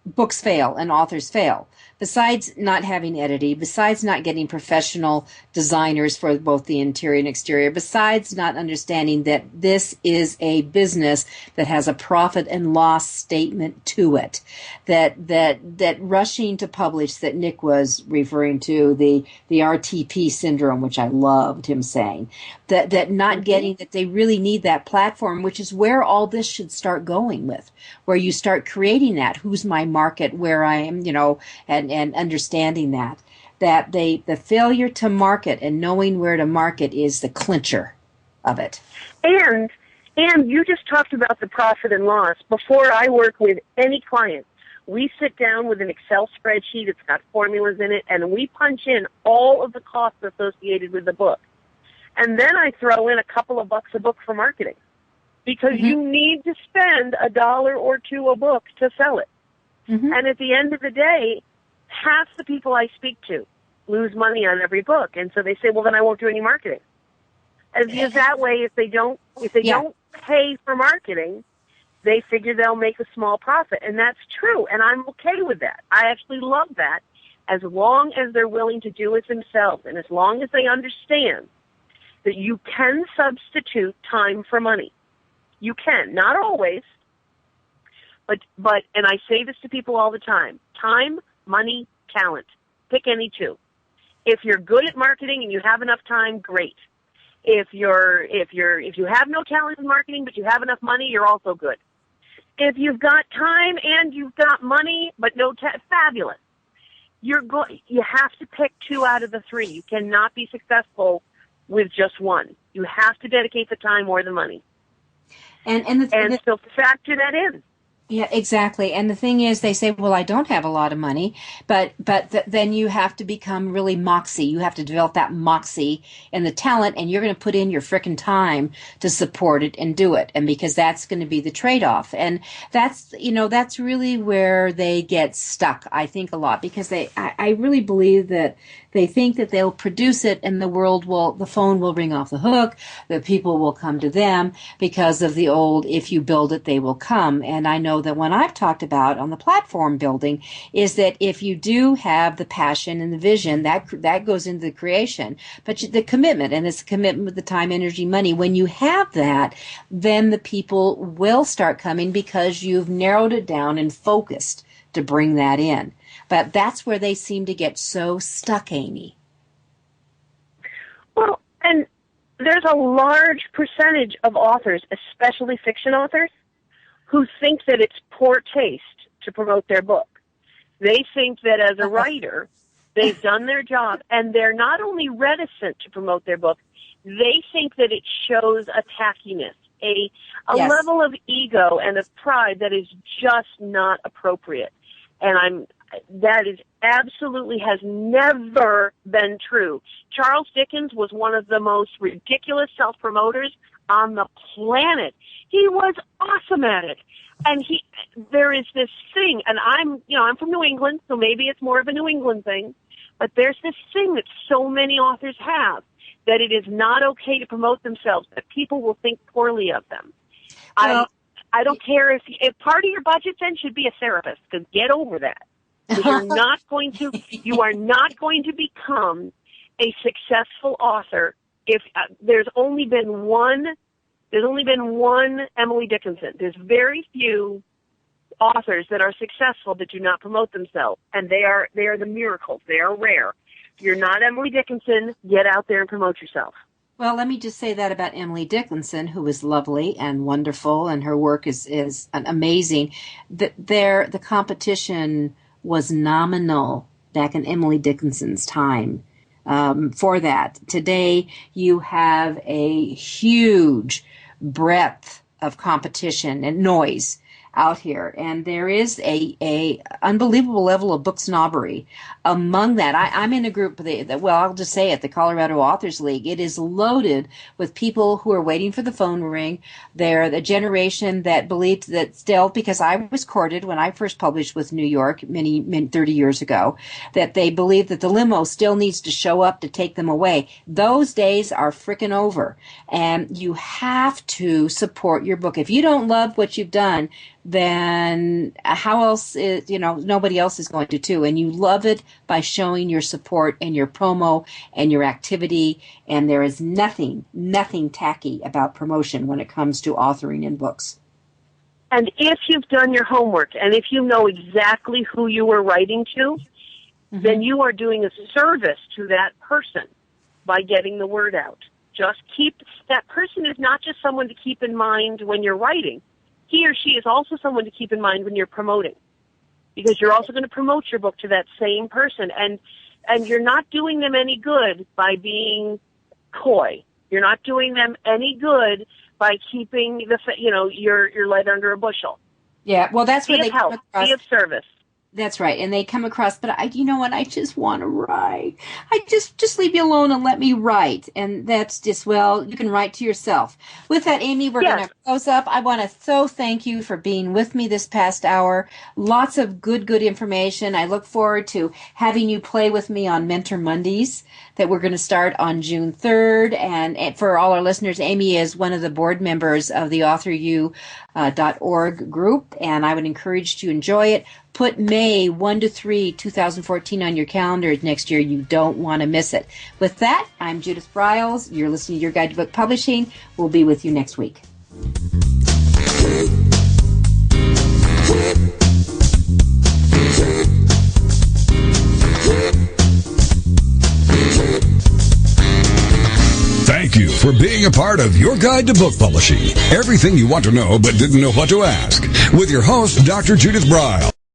books fail and authors fail. Besides not having editing, besides not getting professional designers for both the interior and exterior, besides not understanding that this is a business that has a profit and loss statement to it, that rushing to publish that Nick was referring to, the RTP syndrome, which I loved him saying, that not getting that they really need that platform, which is where all this should start going with, where you start creating that, who's my market, where I am, and understanding that the failure to market and knowing where to market is the clincher of it. And you just talked about the profit and loss. Before I work with any client, we sit down with an Excel spreadsheet. It's got formulas in it, and we punch in all of the costs associated with the book. And then I throw in a couple of bucks a book for marketing, because you need to spend $1 or $2 a book to sell it. And at the end of the day, half the people I speak to lose money on every book, and so they say, "Well, then I won't do any marketing." And because that way, if they don't pay for marketing, they figure they'll make a small profit, and that's true. And I'm okay with that. I actually love that, as long as they're willing to do it themselves, and as long as they understand that you can substitute time for money. You can, not always. But, and I say this to people all the time, time, money, talent. Pick any two. If you're good at marketing and you have enough time, great. If you have no talent in marketing but you have enough money, you're also good. If you've got time and you've got money but no fabulous. You have to pick 2 out of the 3. You cannot be successful with just one. You have to dedicate the time or the money. And so factor that in. Yeah, exactly. And the thing is, they say, well, I don't have a lot of money, but then you have to become really moxie. You have to develop that moxie and the talent, and you're going to put in your frickin' time to support it and do it. And because that's going to be the trade-off. And that's really where they get stuck, I think, a lot, because I really believe that they think that they'll produce it and the phone will ring off the hook, the people will come to them because of the old, if you build it, they will come. And I know that when I've talked about on the platform building is that if you do have the passion and the vision, that goes into the creation, but the commitment, and it's a commitment with the time, energy, money. When you have that, then the people will start coming because you've narrowed it down and focused to bring that in. But that's where they seem to get so stuck, Amy. Well, and there's a large percentage of authors, especially fiction authors, who think that it's poor taste to promote their book. They think that as a writer, they've done their job, and they're not only reticent to promote their book, they think that it shows a tackiness, a Yes. level of ego and of pride that is just not appropriate. And that is absolutely has never been true. Charles Dickens was one of the most ridiculous self-promoters on the planet. He was awesome at it. And there is this thing, and I'm from New England, so maybe it's more of a New England thing, but there's this thing that so many authors have, that it is not okay to promote themselves, that people will think poorly of them. Well, I don't care if part of your budget then should be a therapist, because get over that. You are not going to become a successful author if there's only been one Emily Dickinson. There's very few authors that are successful that do not promote themselves, and they are the miracles. They are rare. If you're not Emily Dickinson, get out there and promote yourself. Well, let me just say that about Emily Dickinson, who is lovely and wonderful, and her work is amazing. The competition was nominal back in Emily Dickinson's time for that. Today, you have a huge breadth of competition and noise out here, and there is a unbelievable level of book snobbery among that. I'm in a group I'll just say it, the Colorado Authors League. It is loaded with people who are waiting for the phone to ring. They're the generation that believed that still, because I was courted when I first published with New York many 30 years ago, that they believe that the limo still needs to show up to take them away. Those days are frickin' over, and you have to support your book. If you don't love what you've done, then how else is, nobody else is going to, and you love it by showing your support and your promo and your activity, and there is nothing tacky about promotion when it comes to authoring in books. And if you've done your homework, and if you know exactly who you are writing to, then you are doing a service to that person by getting the word out. Just that person is not just someone to keep in mind when you're writing. He or she is also someone to keep in mind when you're promoting, because you're also going to promote your book to that same person, and you're not doing them any good by being coy. You're not doing them any good by keeping your lead under a bushel. Yeah, well, that's where they help. Be of service. That's right, and they come across, but I just want to write. Just leave me alone and let me write. And that's just, you can write to yourself. With that, Amy, we're going to close up. I want to thank you for being with me this past hour. Lots of good information. I look forward to having you play with me on Mentor Mondays that we're going to start on June 3rd. And for all our listeners, Amy is one of the board members of the AuthorU.org group, and I would encourage you to enjoy it. Put May 1 to 3, 2014 on your calendar next year. You don't want to miss it. With that, I'm Judith Briles. You're listening to Your Guide to Book Publishing. We'll be with you next week. Thank you for being a part of Your Guide to Book Publishing. Everything you want to know but didn't know what to ask. With your host, Dr. Judith Briles.